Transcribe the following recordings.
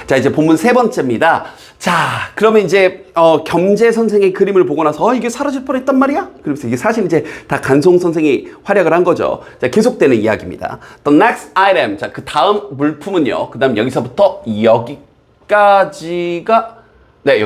자, 이제 본문 세 번째입니다. 자, 그러면 이제 겸재 선생의 그림을 보고 나서 이게 사라질 뻔했단 말이야? 그러면서 이게 사실 이제 다 간송 선생이 활약을 한 거죠. 자, 계속되는 이야기입니다. The next item. 자, 그 다음 물품은요. 그 다음 여기서부터 여기까지가 네,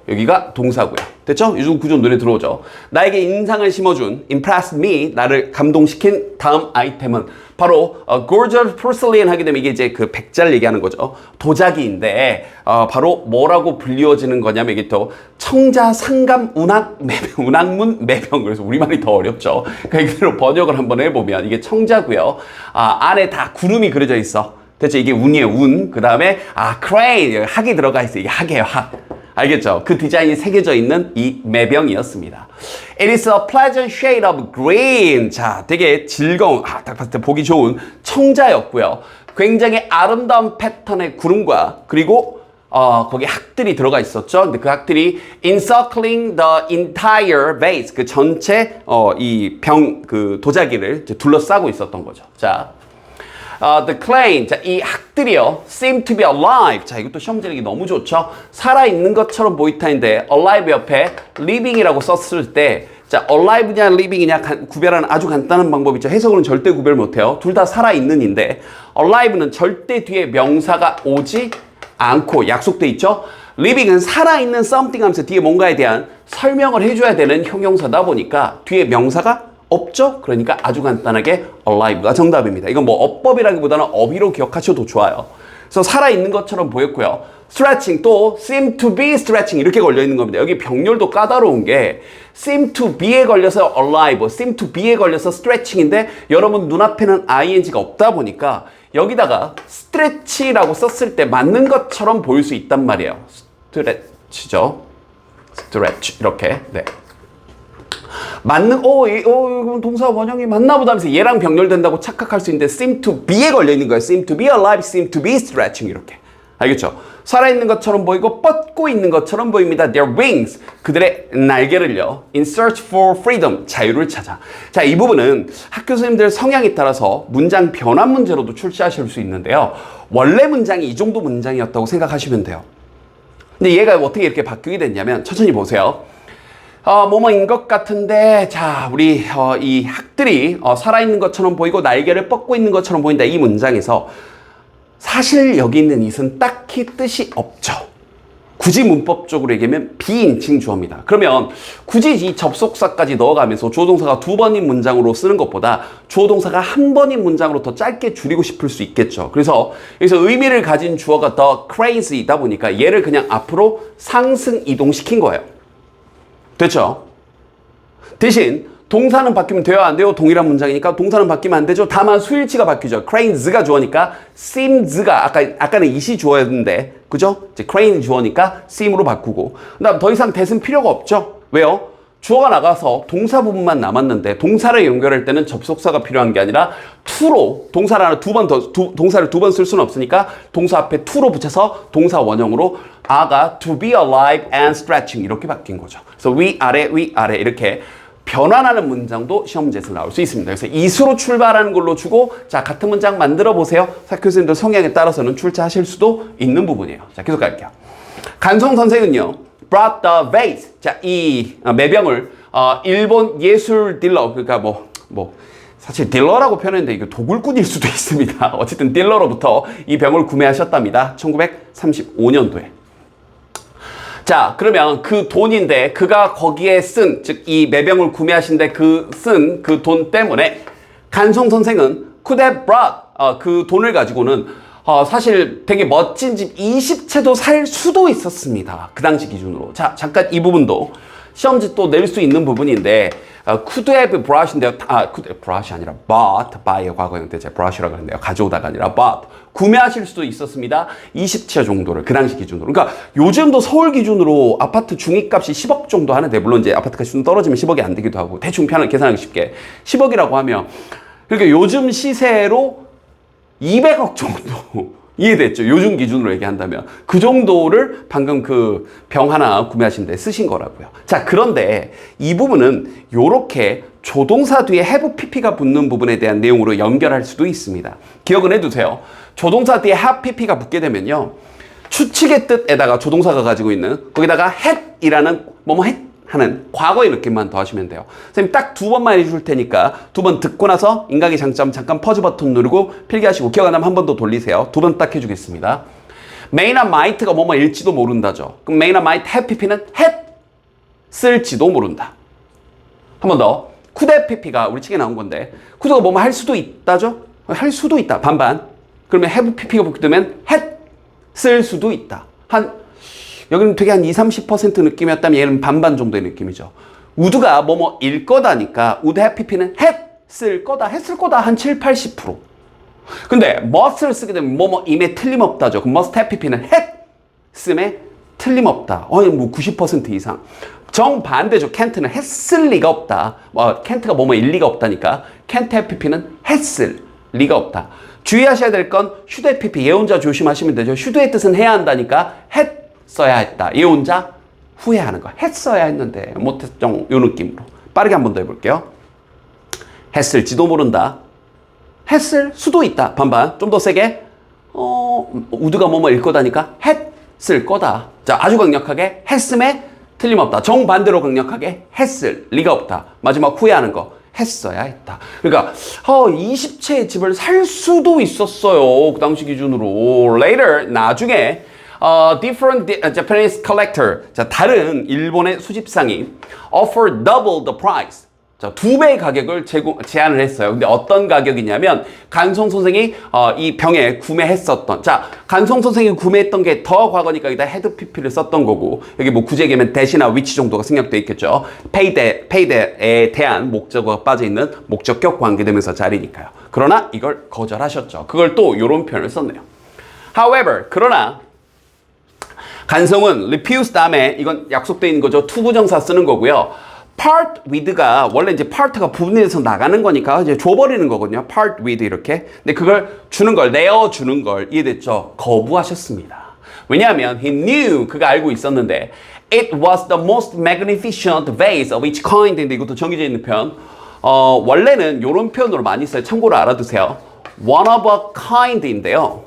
여기가 동사고요. 됐죠? 요즘 구조 눈에 들어오죠. 나에게 인상을 심어준, impressed me, 나를 감동시킨 다음 아이템은 바로 gorgeous porcelain 하게 되면 이게 이제 그 백자를 얘기하는 거죠. 도자기인데 바로 뭐라고 불리워지는 거냐면 이게 또 청자 상감 운항문 매병. 그래서 우리말이 더 어렵죠. 그러니까 이대로 번역을 한번 해보면 이게 청자고요. 안에 다 구름이 그려져 있어. 대체 이게 운이에요, 운. 그 다음에, crane. 학이 들어가 있어요. 이게 학이에요, 학. 알겠죠? 그 디자인이 새겨져 있는 이 매병이었습니다. It is a pleasant shade of green. 자, 되게 즐거운, 딱 봤을 때 보기 좋은 청자였고요. 굉장히 아름다운 패턴의 구름과, 그리고, 거기 학들이 들어가 있었죠. 근데 그 학들이 encircling the entire vase. 그 전체, 이 그 도자기를 둘러싸고 있었던 거죠. 자. The clay, 자, 이 학들이요, seem to be alive. 자, 이것도 시험 지르기 너무 좋죠. 살아있는 것처럼 보이타인데, alive 옆에 living이라고 썼을 때, 자, alive냐 living이냐 구별하는 아주 간단한 방법이 있죠. 해석으로는 절대 구별 못해요. 둘 다 살아있는인데, alive는 절대 뒤에 명사가 오지 않고 약속돼 있죠. living은 살아있는 something 하면서 뒤에 뭔가에 대한 설명을 해줘야 되는 형용사다 보니까 뒤에 명사가 없죠? 그러니까 아주 간단하게 alive가 정답입니다. 이건 뭐 어법이라기보다는 어휘로 기억하셔도 좋아요. 그래서 살아있는 것처럼 보였고요. stretching 또 seem to be stretching 이렇게 걸려있는 겁니다. 여기 병렬도 까다로운 게 seem to be에 걸려서 alive, seem to be에 걸려서 stretching인데 여러분 눈앞에는 ing가 없다 보니까 여기다가 stretch라고 썼을 때 맞는 것처럼 보일 수 있단 말이에요. stretch죠. stretch 이렇게. 네. 맞는 이건 동사 원형이 맞나 보다 하면서 얘랑 병렬된다고 착각할 수 있는데 seem to be에 걸려 있는 거예요. seem to be alive, seem to be stretching 이렇게. 알겠죠? 살아있는 것처럼 보이고 뻗고 있는 것처럼 보입니다. Their wings, 그들의 날개를요. In search for freedom, 자유를 찾아. 자, 이 부분은 학교 선생님들 성향에 따라서 문장 변환 문제로도 출시하실 수 있는데요. 원래 문장이 이 정도 문장이었다고 생각하시면 돼요. 근데 얘가 어떻게 이렇게 바뀌게 됐냐면 천천히 보세요. 뭐뭐인 것 같은데, 자, 우리, 이 학들이, 살아있는 것처럼 보이고 날개를 뻗고 있는 것처럼 보인다. 이 문장에서 사실 여기 있는 it은 딱히 뜻이 없죠. 굳이 문법적으로 얘기하면 비인칭 주어입니다. 그러면 굳이 이 접속사까지 넣어가면서 주어동사가 2번인 문장으로 쓰는 것보다 주어동사가 1번인 문장으로 더 짧게 줄이고 싶을 수 있겠죠. 그래서 여기서 의미를 가진 주어가 the crazy이다 보니까 얘를 그냥 앞으로 상승 이동시킨 거예요. 됐죠? 대신 동사는 바뀌면 돼요? 안 돼요? 동일한 문장이니까 동사는 바뀌면 안 되죠? 다만 수일치가 바뀌죠. cranes가 주어니까 seems가 아까는 it이 주어였는데 그죠? 이제 crane 주어니까 seem으로 바꾸고 그다음 더 이상 that은 필요가 없죠. 왜요? 주어가 나가서 동사 부분만 남았는데 동사를 연결할 때는 접속사가 필요한 게 아니라 to로 동사를 동사를 2번 쓸 수는 없으니까 동사 앞에 to로 붙여서 동사 원형으로 아가 to be alive and stretching 이렇게 바뀐 거죠. 그래서 위아래 이렇게 변환하는 문장도 시험 문제에서 나올 수 있습니다. 그래서 it으로 출발하는 걸로 주고 자 같은 문장 만들어 보세요. 학교 선생님들 성향에 따라서는 출제하실 수도 있는 부분이에요. 자 계속 갈게요. 간송 선생은요. brought the vase. 자, 이 매병을 일본 예술 딜러 그러니까 사실 딜러라고 표현했는데 이거 도굴꾼일 수도 있습니다. 어쨌든 딜러로부터 이 병을 구매하셨답니다. 1935년도에. 자, 그러면 그 돈인데 그가 거기에 쓴, 즉 이 매병을 구매하신데 쓴 그 돈 때문에 간송 선생은 could have brought 그 돈을 가지고는 사실 되게 멋진 집 20채도 살 수도 있었습니다. 그 당시 기준으로. 자, 잠깐 이 부분도 시험지 또 낼 수 있는 부분인데 could have brought인데요. could have brought 아니라 bought, buy의 과거형 대체 brough라고 그랬는데요. 가져오다가 아니라 bought. 구매하실 수도 있었습니다. 20채 정도를 그 당시 기준으로. 그러니까 요즘도 서울 기준으로 아파트 중위값이 10억 정도 하는데 물론 이제 아파트 값이 좀 떨어지면 10억이 안 되기도 하고 대충 편하게 계산하기 쉽게 10억이라고 하면 그러니까 요즘 시세로 200억 정도 이해됐죠? 요즘 기준으로 얘기한다면 그 정도를 방금 그 병 하나 구매하신 데 쓰신 거라고요. 자, 그런데 이 부분은 요렇게 조동사 뒤에 have pp가 붙는 부분에 대한 내용으로 연결할 수도 있습니다. 기억은 해두세요. 조동사 뒤에 have pp가 붙게 되면요. 추측의 뜻에다가 조동사가 가지고 있는 거기다가 had이라는 뭐뭐 had 하는 과거의 느낌만 더하시면 돼요. 선생님 딱 두 번만 해줄 테니까 두 번 듣고 나서 인강의 장점 잠깐 퍼즈 버튼 누르고 필기하시고 기억 안 나면 한 번 더 돌리세요. 두 번 딱 해주겠습니다. may나 might가 뭐뭐일지도 모른다죠. 그럼 may나 might have pp는 had 쓸지도 모른다. 한 번 더. could have pp가 우리 책에 나온 건데 could가 뭐뭐 할 수도 있다죠. 할 수도 있다. 반반. 그러면 have pp가 붙으면 had 쓸 수도 있다. 여기는 되게 한 20-30% 느낌이었다면 얘는 반반 정도의 느낌이죠. would가 뭐뭐일 거다니까 would have pp는 had 쓸 거다, 했을 거다 한 7-80%. 근데 must를 쓰게 되면 뭐뭐임에 틀림없다죠. 그럼 must have pp는 had 씀에 틀림없다. 뭐 90% 이상. 정반대죠. can't는 했을 리가 없다. can't가 뭐뭐일 리가 없다니까 can't have pp는 했을 리가 없다. 주의하셔야 될 건 should have pp 예언자 조심하시면 되죠. should의 뜻은 해야 한다니까 had 써야 했다. 예언자 후회하는 거. 했어야 했는데 못했죠. 요 느낌으로. 빠르게 한 번 더 해볼게요. 했을지도 모른다. 했을 수도 있다. 반반. 좀 더 세게. would가 뭐뭐일 거다니까 했을 거다. 자, 아주 강력하게 했음에 틀림없다. 정반대로 강력하게 했을 리가 없다. 마지막 후회하는 거. 했어야 했다. 그러니까 20채의 집을 살 수도 있었어요. 그 당시 기준으로. Later, 나중에 different Japanese collector, 자, 다른 일본의 수집상이 offer double the price. 자, 2배의 가격을 제안을 했어요. 근데 어떤 가격이냐면 간송 선생이 이 병에 구매했었던, 자, 간송 선생이 구매했던 게 더 과거니까 여기다 had pp를 썼던 거고, 여기 뭐 구제 얘기하면 대시나 which 정도가 생략돼 있겠죠. pay에 대한 목적어가 빠져 있는 목적격 관계되면서 자리니까요. 그러나 이걸 거절하셨죠. 그걸 또 이런 표현을 썼네요. However, 그러나 간송은 refuse 다음에 이건 약속되어 있는 거죠. 투부정사 쓰는 거고요. part with가 원래 이제 part가 부분에서 나가는 거니까 이제 줘버리는 거거든요. part with 이렇게. 근데 그걸 주는 걸, 내어주는 걸 이해됐죠? 거부하셨습니다. 왜냐하면 he knew, 그가 알고 있었는데 it was the most magnificent vase of its kind. 인데 이것도 정해져 있는 표현. 원래는 이런 표현으로 많이 써요. 참고로 알아두세요. one of a kind인데요.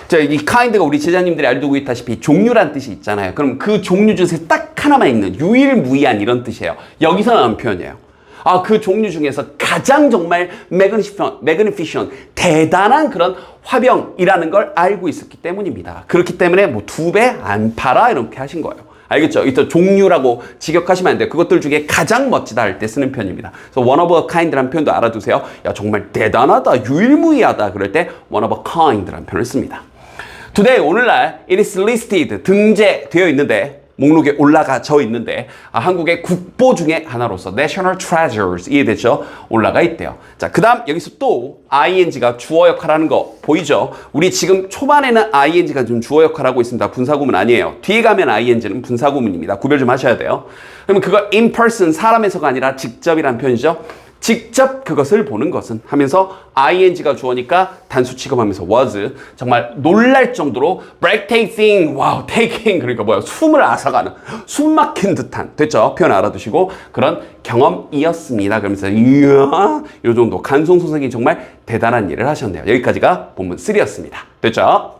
자, 이 kind가 우리 제자님들이 알고 있다시피 종류란 뜻이 있잖아요. 그럼 그 종류 중에서 딱 하나만 있는 유일무이한 이런 뜻이에요. 여기서 나온 표현이에요. 그 종류 중에서 가장 정말 magnificent, 대단한 그런 화병이라는 걸 알고 있었기 때문입니다. 그렇기 때문에 뭐 2배 안 팔아 이렇게 하신 거예요. 알겠죠? 이또 종류라고 직역하시면 안 돼요. 그것들 중에 가장 멋지다 할 때 쓰는 표현입니다. 그래서 one of a kind라는 표현도 알아두세요. 야, 정말 대단하다, 유일무이하다 그럴 때 one of a kind라는 표현을 씁니다. Today, 오늘날 it is listed, 등재되어 있는데 목록에 올라가져 있는데 한국의 국보 중에 하나로서 National Treasures, 이해됐죠? 올라가 있대요. 자, 그 다음 여기서 또 ing가 주어 역할하는 거 보이죠? 우리 지금 초반에는 ing가 좀 주어 역할하고 있습니다. 분사구문 아니에요. 뒤에 가면 ing는 분사구문입니다. 구별 좀 하셔야 돼요. 그러면 그거 in person, 사람에서가 아니라 직접이란 표현이죠. 직접 그것을 보는 것은 하면서 ing가 주어니까 단수 취급하면서 was, 정말 놀랄 정도로 breathtaking, wow, taking, 그러니까 뭐야, 숨을 앗아가는, 숨 막힌 듯한, 됐죠? 표현 알아두시고 그런 경험이었습니다. 그러면서 이야, 요 정도 간송 선생이 정말 대단한 일을 하셨네요. 여기까지가 본문 3였습니다. 됐죠?